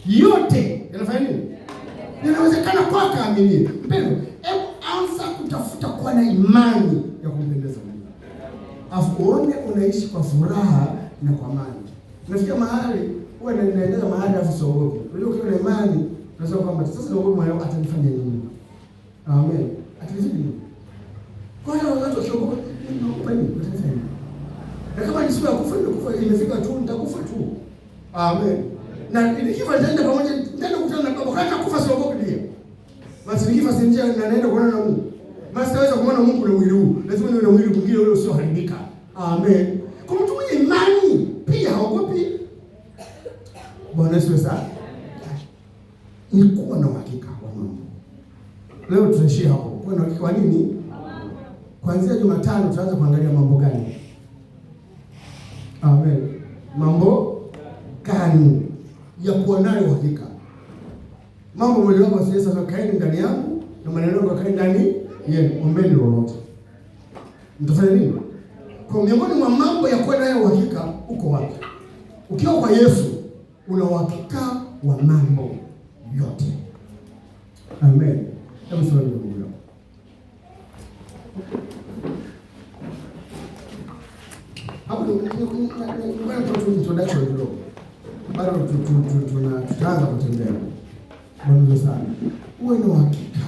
yote yanafanya nini? Yanawezekana kwako amini. Mpendwa, hebu anza kutafuta kuwa na imani ya kumpendeza Mungu. Afu uone unaishi kwa furaha na kwa amani. Unafika mahali huwa naendelea mahali afu siogopi. Unajua ukiwa na imani unasema kwamba sasa naogopa mwanao atanifanya nini? Amen. Atanifanya nini? Kwa hiyo watu wasiogopa nini? Atanifanya nini? Na kama ni siku ya kufa imefika tu nitakufa tu. Amen. Na nikifa nitaenda pamoja, nitaenda kukutana na Baba. Kama kufa siogopi pia. Basi nikifa sinjia na naenda kuonana na Mungu. Basi taweza kumwona Mungu na mwili huu. Lazima niwe na mwili mwingine ule usioharibika. Amen. Kwa mtu mwenye imani pia haogopi. Bwana Yesu sana. Ni kuwa na uhakika wa mambo. Leo tunaishia hapo. Kuwa na uhakika wa nini? Kuanzia Jumatano tutaanza kuangalia mambo gani? Amen. Mambo gani ya kuwa nayo uhakika? Mambo mojawapo sasa kaeni ndani yangu na maneno yangu kaeni ndani yenu. Ombeni lolote. Mtafanya nini? Kwa miongoni mwa mambo ya kuwa nayo uhakika uko wapi? Ukiwa kwa Yesu una uhakika wa mambo yote. Amen. Hebu swali Mungu. Hapo ni introduction kidogo. Bado tutaanza kutembea. Bwana sana. Uwe na uhakika